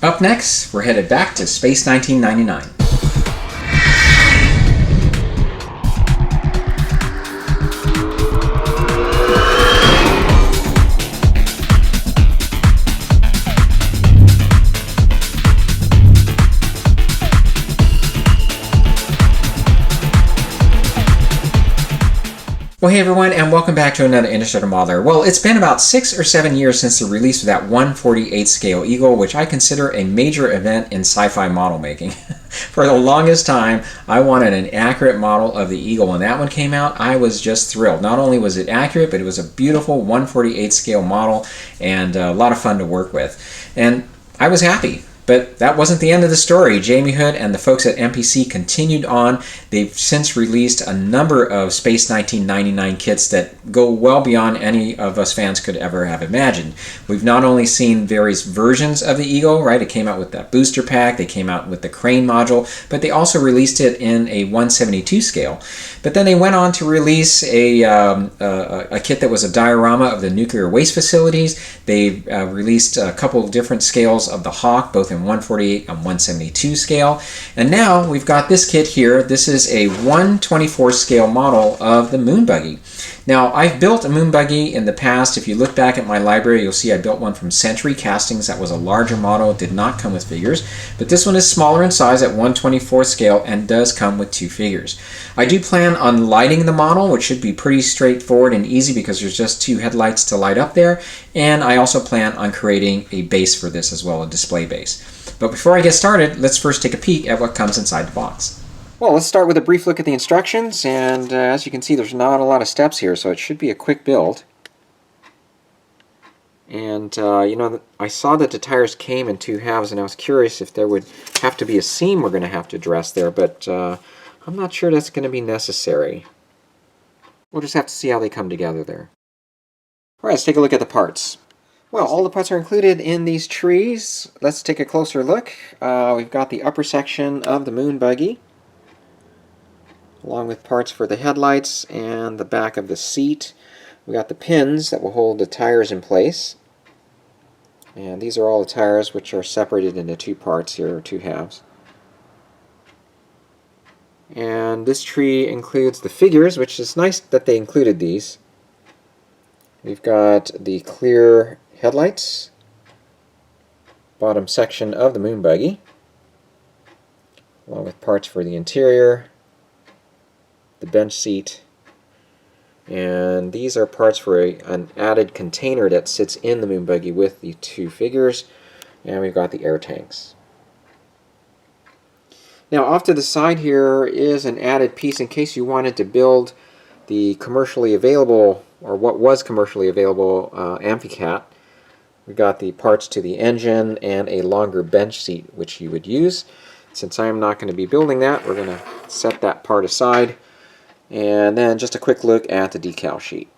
Up next, we're headed back to Space 1999. Well, hey everyone, and welcome back to another Interstellar Modeler. Well, it's been about 6 or 7 years since the release of that 1/48 scale Eagle, which I consider a major event in sci-fi model making. For the longest time, I wanted an accurate model of the Eagle. When that one came out, I was just thrilled. Not only was it accurate, but it was a beautiful 1/48 scale model and a lot of fun to work with. And I was happy. But that wasn't the end of the story. Jamie Hood and the folks at MPC continued on. They've since released a number of Space 1999 kits that go well beyond any of us fans could ever have imagined. We've not only seen various versions of the Eagle, right? It came out with that booster pack, they came out with the crane module, but they also released it in a 1/72 scale. But then they went on to release a kit that was a diorama of the nuclear waste facilities. They released a couple of different scales of the Hawk, both in 1/48 and 1/72 scale. And now we've got this kit here. This is a 1/24 scale model of the Moonbuggy. Now, I've built a Moonbuggy in the past. If you look back at my library, you'll see I built one from Century Castings. That was a larger model. It did not come with figures. But this one is smaller in size at 1/24 scale and does come with 2 figures. I do plan on lighting the model, which should be pretty straightforward and easy because there's just 2 headlights to light up there. And I also plan on creating a base for this as well, a display base. But before I get started, let's first take a peek at what comes inside the box. Well, let's start with a brief look at the instructions, and as you can see, there's not a lot of steps here, so it should be a quick build. And, I saw that the tires came in 2 halves, and I was curious if there would have to be a seam we're going to have to address there, but I'm not sure that's going to be necessary. We'll just have to see how they come together there. Alright, let's take a look at the parts. Well, all the parts are included in these trees. Let's take a closer look. We've got the upper section of the Moonbuggy, along with parts for the headlights and the back of the seat. We got the pins that will hold the tires in place. And these are all the tires, which are separated into 2 parts here, or 2 halves. And this tree includes the figures, which is nice that they included these. We've got the clear headlights, bottom section of the Moonbuggy, along with parts for the interior, the bench seat, and these are parts for an added container that sits in the Moonbuggy with the 2 figures, and we've got the air tanks. Now off to the side here is an added piece in case you wanted to build the commercially available, or what was commercially available, Amphicat. We've got the parts to the engine and a longer bench seat which you would use. Since I'm not going to be building that, we're going to set that part aside. And then just a quick look at the decal sheet.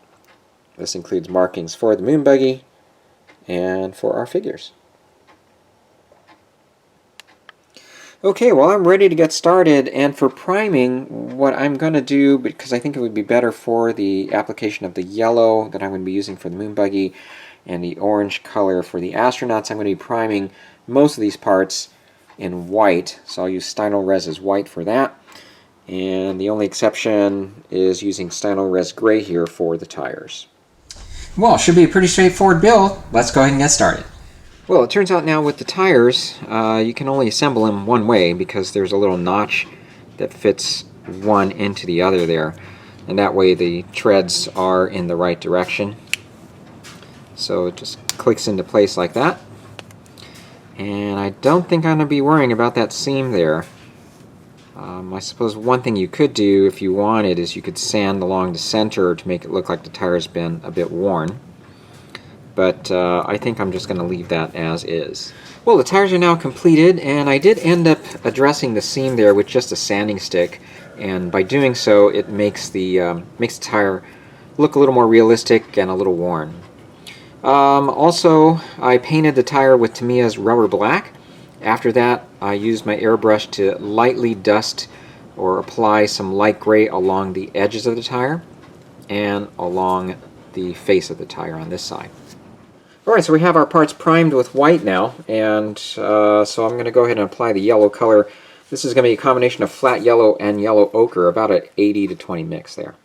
This includes markings for the Moonbuggy and for our figures. Okay, well, I'm ready to get started, and for priming, what I'm going to do, because I think it would be better for the application of the yellow that I'm going to be using for the Moonbuggy and the orange color for the astronauts, I'm going to be priming most of these parts in white, so I'll use Stynylrez's white for that. And the only exception is using Stynylrez gray here for the tires. Well, it should be a pretty straightforward build. Let's go ahead and get started. Well, it turns out now with the tires, you can only assemble them one way because there's a little notch that fits one into the other there. And that way the treads are in the right direction. So it just clicks into place like that. And I don't think I'm going to be worrying about that seam there. I suppose one thing you could do if you wanted is you could sand along the center to make it look like the tire's been a bit worn. But I think I'm just going to leave that as is. Well, the tires are now completed, and I did end up addressing the seam there with just a sanding stick, and by doing so it makes the tire look a little more realistic and a little worn. Also, I painted the tire with Tamyia's rubber black. After that, I used my airbrush to lightly dust or apply some light gray along the edges of the tire and along the face of the tire on this side. Alright, so we have our parts primed with white now, and so I'm going to go ahead and apply the yellow color. This is going to be a combination of flat yellow and yellow ochre, about an 80-20 mix there.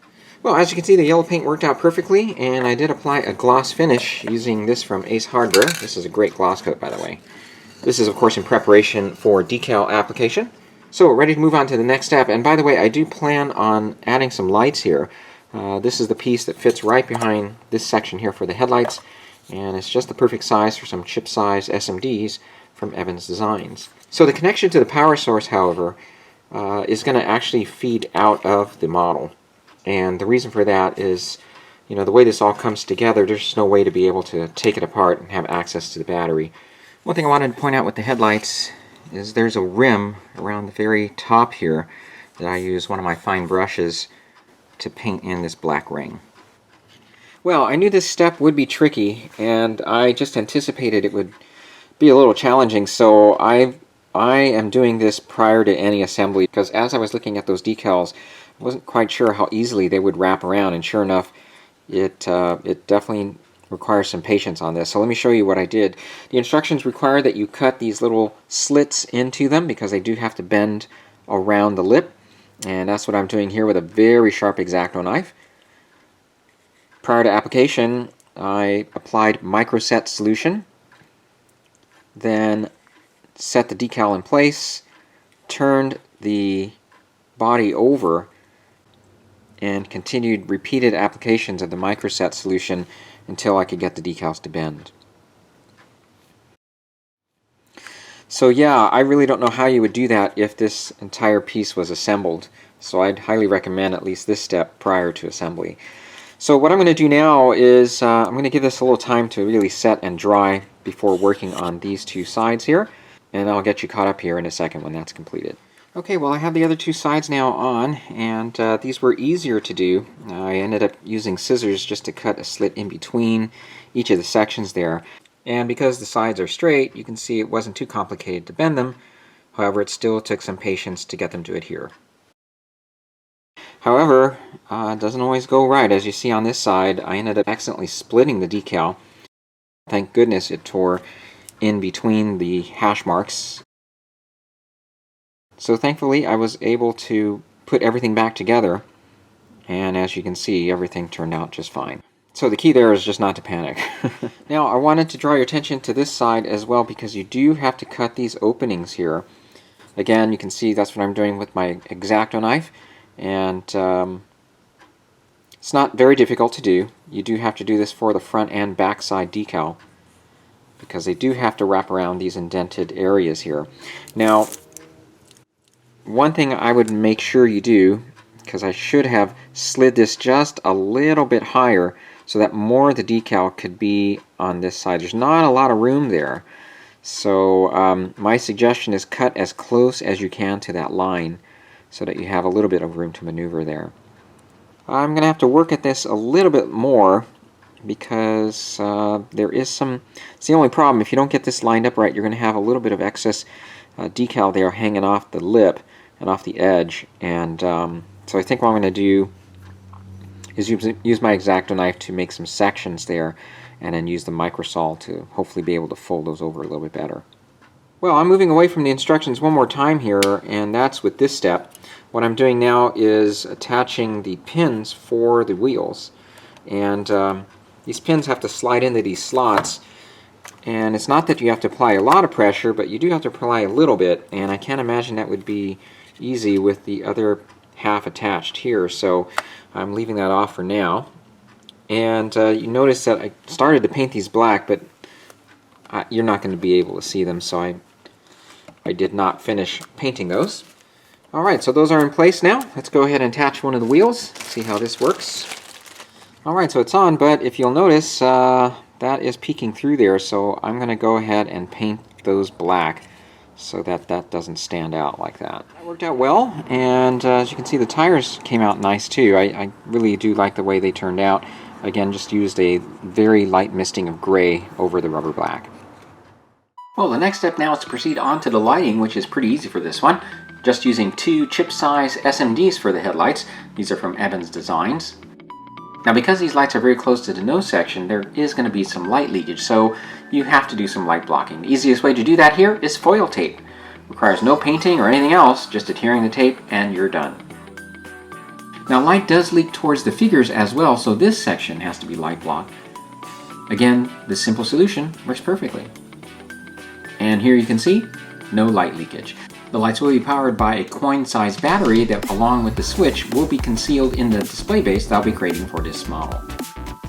Well, as you can see, the yellow paint worked out perfectly, and I did apply a gloss finish using this from Ace Hardware. This is a great gloss coat, by the way. This is, of course, in preparation for decal application. So we're ready to move on to the next step, and by the way, I do plan on adding some lights here. This is the piece that fits right behind this section here for the headlights, and it's just the perfect size for some chip size SMDs from Evans Designs. So the connection to the power source, however, is going to actually feed out of the model. And the reason for that is, you know, the way this all comes together, there's no way to be able to take it apart and have access to the battery. One thing I wanted to point out with the headlights is there's a rim around the very top here that I use one of my fine brushes to paint in this black ring. Well, I knew this step would be tricky, and I just anticipated it would be a little challenging, so I am doing this prior to any assembly, because as I was looking at those decals, I wasn't quite sure how easily they would wrap around, and sure enough, it definitely requires some patience on this. So let me show you what I did. The instructions require that you cut these little slits into them, because they do have to bend around the lip, and that's what I'm doing here with a very sharp X-Acto knife. Prior to application, I applied microset solution, then set the decal in place, turned the body over, and continued repeated applications of the microset solution until I could get the decals to bend. So yeah, I really don't know how you would do that if this entire piece was assembled, so I'd highly recommend at least this step prior to assembly. So what I'm going to do now is I'm going to give this a little time to really set and dry before working on these two sides here, and I'll get you caught up here in a second when that's completed. Okay, well I have the other two sides now on, and these were easier to do. I ended up using scissors just to cut a slit in between each of the sections there, and because the sides are straight, you can see it wasn't too complicated to bend them. However, it still took some patience to get them to adhere. However, it doesn't always go right. As you see on this side, I ended up accidentally splitting the decal. Thank goodness it tore in between the hash marks. So thankfully I was able to put everything back together, and as you can see, everything turned out just fine. So the key there is just not to panic. Now I wanted to draw your attention to this side as well, because you do have to cut these openings here. Again, you can see that's what I'm doing with my X-Acto knife. And it's not very difficult to do. You do have to do this for the front and back side decal, because they do have to wrap around these indented areas here. Now, one thing I would make sure you do, because I should have slid this just a little bit higher so that more of the decal could be on this side. There's not a lot of room there. So my suggestion is cut as close as you can to that line, so that you have a little bit of room to maneuver there. I'm going to have to work at this a little bit more, because there is some... It's the only problem. If you don't get this lined up right, you're going to have a little bit of excess decal there hanging off the lip and off the edge. And so I think what I'm going to do is use my X-Acto knife to make some sections there, and then use the microsol to hopefully be able to fold those over a little bit better. Well, I'm moving away from the instructions one more time here, and that's with this step. What I'm doing now is attaching the pins for the wheels. And these pins have to slide into these slots. And it's not that you have to apply a lot of pressure, but you do have to apply a little bit. And I can't imagine that would be easy with the other half attached here. So I'm leaving that off for now. And you notice that I started to paint these black, but you're not going to be able to see them, so I did not finish painting those. Alright, so those are in place now. Let's go ahead and attach one of the wheels, see how this works. Alright, so it's on, but if you'll notice, that is peeking through there, so I'm going to go ahead and paint those black so that that doesn't stand out like that. That worked out well, and as you can see, the tires came out nice too. I really do like the way they turned out. Again, just used a very light misting of gray over the rubber black. Well, the next step now is to proceed on to the lighting, which is pretty easy for this one. Just using two chip size SMDs for the headlights. These are from Evans Designs. Now because these lights are very close to the nose section, there is going to be some light leakage, so you have to do some light blocking. The easiest way to do that here is foil tape. Requires no painting or anything else, just adhering the tape and you're done. Now light does leak towards the figures as well, so this section has to be light blocked. Again, this simple solution works perfectly. And here you can see, no light leakage. The lights will be powered by a coin-sized battery that, along with the switch, will be concealed in the display base that I'll be creating for this model.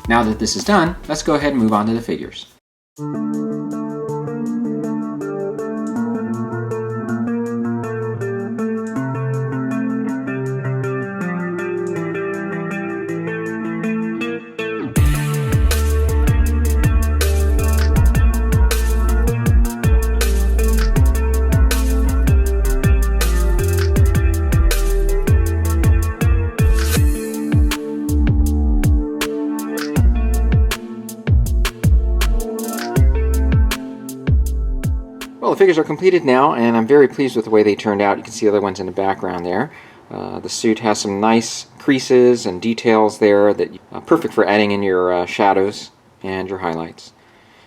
Now that this is done, let's go ahead and move on to the figures. Well, the figures are completed now, and I'm very pleased with the way they turned out. You can see other ones in the background there. The suit has some nice creases and details there that perfect for adding in your shadows and your highlights.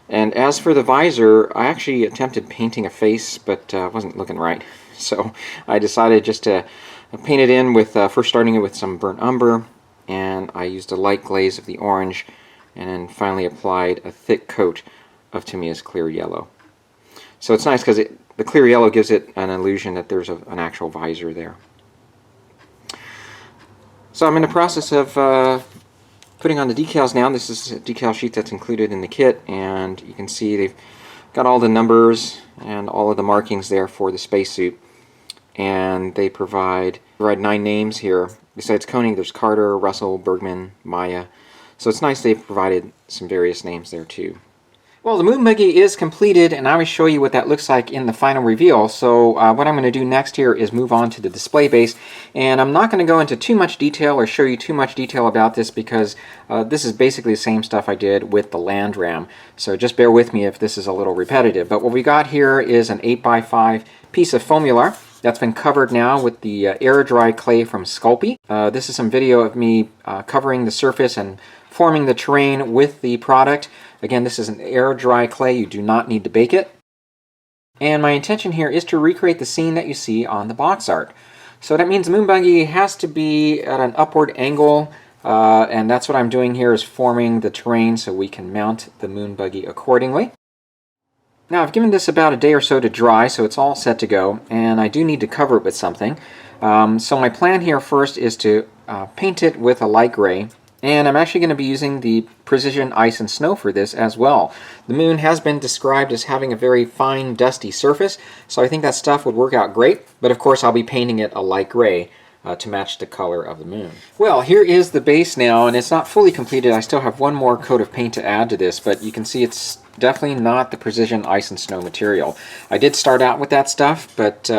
And as for the visor, I actually attempted painting a face, but wasn't looking right. So I decided just to paint it in with first starting it with some burnt umber, and I used a light glaze of the orange, and then finally applied a thick coat of Tamyia's clear yellow. So it's nice because the clear yellow gives it an illusion that there's an actual visor there. So I'm in the process of putting on the decals now. This is a decal sheet that's included in the kit, and you can see they've got all the numbers and all of the markings there for the spacesuit. And they provide 9 names here. Besides Koenig, there's Carter, Russell, Bergman, Maya. So it's nice they've provided some various names there too. Well, the Moonbuggy is completed, and I will show you what that looks like in the final reveal. So what I'm going to do next here is move on to the display base, and I'm not going to go into too much detail or show you too much detail about this because this is basically the same stuff I did with the land ram. So just bear with me if this is a little repetitive. But what we got here is an 8x5 piece of foamular that's been covered now with the air dry clay from Sculpey. This is some video of me covering the surface and forming the terrain with the product. Again, this is an air dry clay. You do not need to bake it. And my intention here is to recreate the scene that you see on the box art. So that means the Moonbuggy has to be at an upward angle, and that's what I'm doing here, is forming the terrain so we can mount the Moonbuggy accordingly. Now I've given this about a day or so to dry, so it's all set to go, and I do need to cover it with something. So my plan here first is to paint it with a light gray. And I'm actually going to be using the Precision Ice and Snow for this as well. The moon has been described as having a very fine, dusty surface, so I think that stuff would work out great. But of course, I'll be painting it a light gray to match the color of the moon. Well, here is the base now, and it's not fully completed. I still have one more coat of paint to add to this, but you can see it's definitely not the Precision Ice and Snow material. I did start out with that stuff, but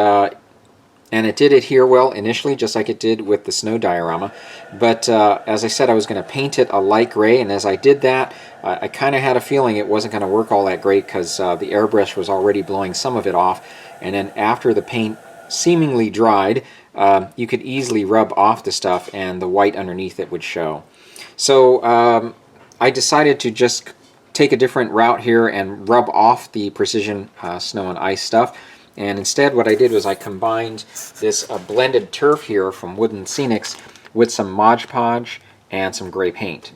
and it did adhere well initially, just like it did with the snow diorama. But as I said, I was going to paint it a light gray, and as I did that, I kind of had a feeling it wasn't going to work all that great because the airbrush was already blowing some of it off. And then after the paint seemingly dried, you could easily rub off the stuff and the white underneath it would show. So I decided to just take a different route here and rub off the Precision Snow and Ice stuff. And instead what I did was I combined this blended turf here from Wooden Scenics with some Mod Podge and some gray paint.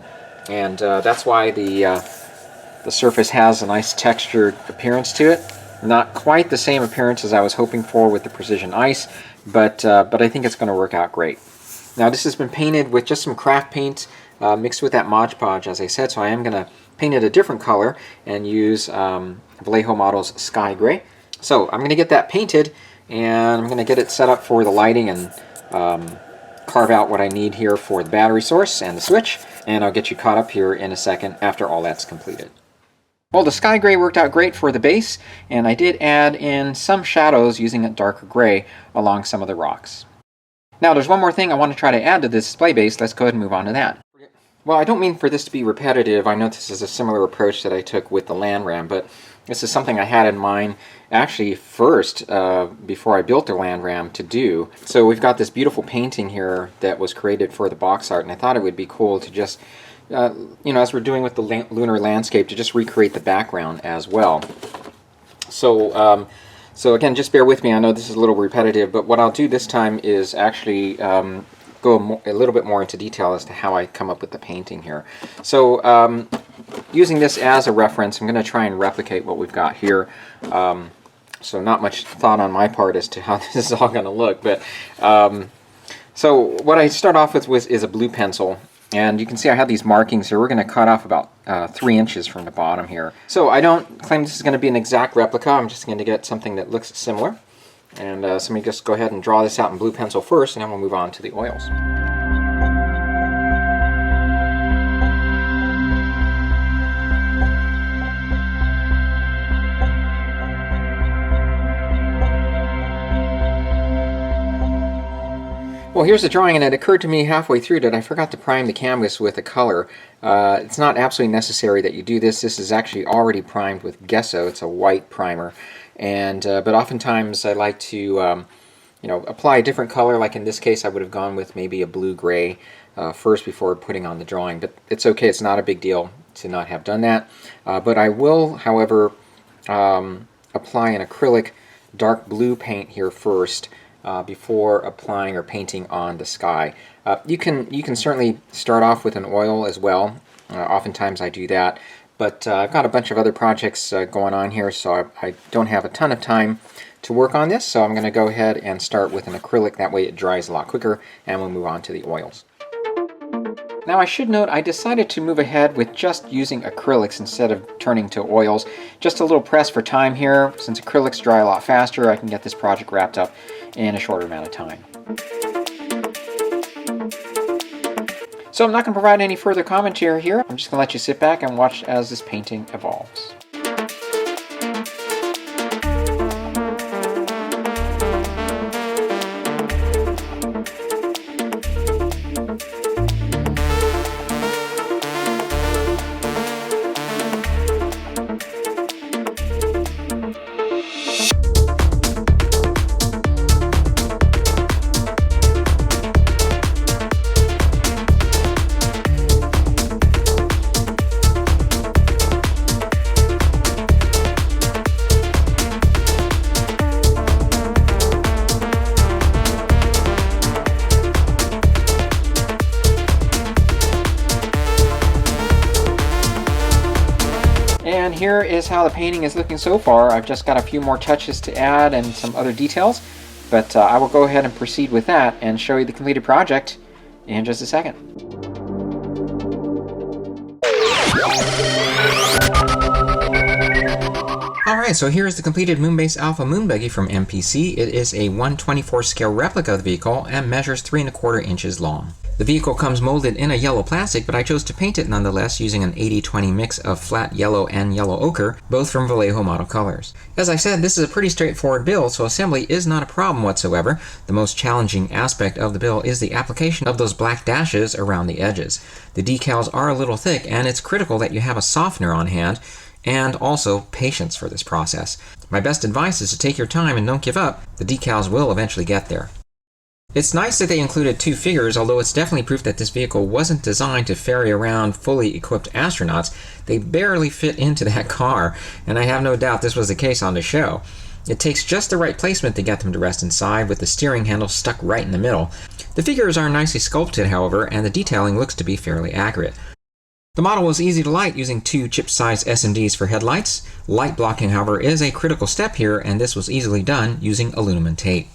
And that's why the surface has a nice textured appearance to it. Not quite the same appearance as I was hoping for with the Precision Ice, but I think it's going to work out great. Now this has been painted with just some craft paint mixed with that Mod Podge, as I said, so I am going to paint it a different color and use Vallejo Model's Sky Gray. So I'm going to get that painted, and I'm going to get it set up for the lighting and carve out what I need here for the battery source and the switch, and I'll get you caught up here in a second after all that's completed. Well, the Sky Gray worked out great for the base, and I did add in some shadows using a darker gray along some of the rocks. Now there's one more thing I want to try to add to this display base. Let's go ahead and move on to that. Well, I don't mean for this to be repetitive. I know this is a similar approach that I took with the land ram, but This is something I had in mind actually first before I built the Land Ram to do. So we've got this beautiful painting here that was created for the box art, and I thought it would be cool to just, you know, as we're doing with the lunar landscape, to just recreate the background as well. So, so again, just bear with me. I know this is a little repetitive, but what I'll do this time is actually go a little bit more into detail as to how I come up with the painting here. So using this as a reference, I'm going to try and replicate what we've got here. So not much thought on my part as to how this is all going to look. But so what I start off with is a blue pencil. And you can see I have these markings here. We're going to cut off about 3 inches from the bottom here. So I don't claim this is going to be an exact replica. I'm just going to get something that looks similar. And so let me just go ahead and draw this out in blue pencil first, and then we'll move on to the oils. Well, here's the drawing, and it occurred to me halfway through that I forgot to prime the canvas with a color. It's not absolutely necessary that you do this. This is actually already primed with gesso. It's a white primer, and but oftentimes I like to you know, apply a different color. Like in this case, I would have gone with maybe a blue-gray first before putting on the drawing. But it's okay. It's not a big deal to not have done that. But I will, however, apply an acrylic dark blue paint here first. Before applying or painting on the sky. You can certainly start off with an oil as well. Oftentimes I do that, but I've got a bunch of other projects going on here, so I don't have a ton of time to work on this, so I'm going to go ahead and start with an acrylic. That way it dries a lot quicker, and we'll move on to the oils. Now I should note I decided to move ahead with just using acrylics instead of turning to oils. Just a little press for time here. Since acrylics dry a lot faster, I can get this project wrapped up in a shorter amount of time. So I'm not going to provide any further commentary here. I'm just going to let you sit back and watch as this painting evolves. And here is how the painting is looking so far. I've just got a few more touches to add and some other details, but I will go ahead and proceed with that and show you the completed project in just a second. Alright, so here is the completed Moonbase Alpha Moonbuggy from MPC. It is a 1/24 scale replica of the vehicle and measures 3¼ inches long. The vehicle comes molded in a yellow plastic, but I chose to paint it nonetheless using an 80/20 mix of flat yellow and yellow ochre, both from Vallejo model colors. As I said, this is a pretty straightforward build, so assembly is not a problem whatsoever. The most challenging aspect of the build is the application of those black dashes around the edges. The decals are a little thick, and it's critical that you have a softener on hand, and also patience for this process. My best advice is to take your time and don't give up. The decals will eventually get there. It's nice that they included 2 figures, although it's definitely proof that this vehicle wasn't designed to ferry around fully equipped astronauts. They barely fit into that car, and I have no doubt this was the case on the show. It takes just the right placement to get them to rest inside, with the steering handle stuck right in the middle. The figures are nicely sculpted, however, and the detailing looks to be fairly accurate. The model was easy to light using 2 chip-sized SMDs for headlights. Light blocking, however, is a critical step here, and this was easily done using aluminum tape.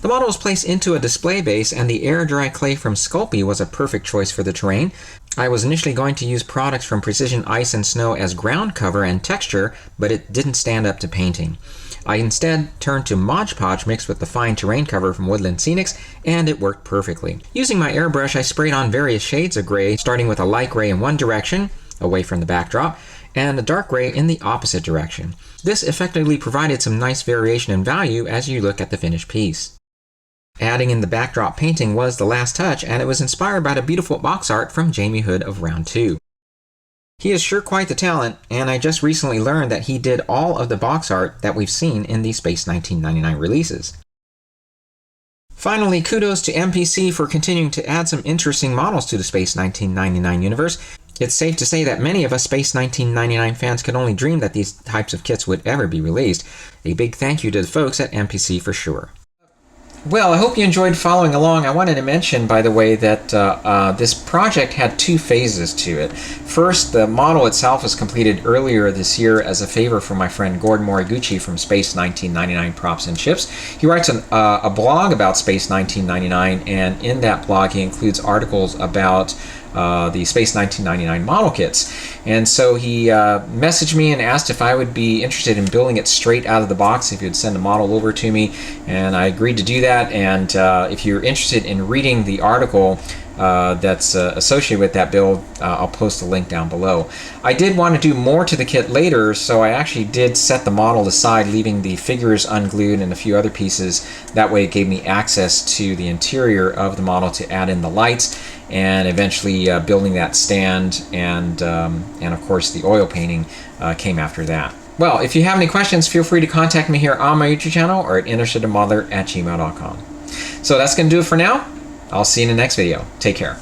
The model was placed into a display base, and the air-dry clay from Sculpey was a perfect choice for the terrain. I was initially going to use products from Precision Ice and Snow as ground cover and texture, but it didn't stand up to painting. I instead turned to Mod Podge mixed with the fine terrain cover from Woodland Scenics, and it worked perfectly. Using my airbrush, I sprayed on various shades of gray, starting with a light gray in one direction, away from the backdrop, and a dark gray in the opposite direction. This effectively provided some nice variation in value as you look at the finished piece. Adding in the backdrop painting was the last touch, and it was inspired by the beautiful box art from Jamie Hood of Round 2. He is sure quite the talent, and I just recently learned that he did all of the box art that we've seen in the Space 1999 releases. Finally, kudos to MPC for continuing to add some interesting models to the Space 1999 universe. It's safe to say that many of us Space 1999 fans could only dream that these types of kits would ever be released. A big thank you to the folks at MPC for sure. Well, I hope you enjoyed following along. I wanted to mention, by the way, that this project had two phases to it. First, the model itself was completed earlier this year as a favor from my friend Gordon Moriguchi from Space 1999 Props and Chips. He writes a blog about Space 1999, and in that blog he includes articles about the Space 1999 model kits. And so he messaged me and asked if I would be interested in building it straight out of the box, if he would send a model over to me, and I agreed to do that. And if you're interested in reading the article that's associated with that build, I'll post a link down below. I did want to do more to the kit later, so I actually did set the model aside, leaving the figures unglued and a few other pieces. That way it gave me access to the interior of the model to add in the lights, and eventually building that stand, and of course the oil painting came after that. Well, if you have any questions, feel free to contact me here on my YouTube channel or at innocentmother@gmail.com. So that's going to do it for now. I'll see you in the next video. Take care.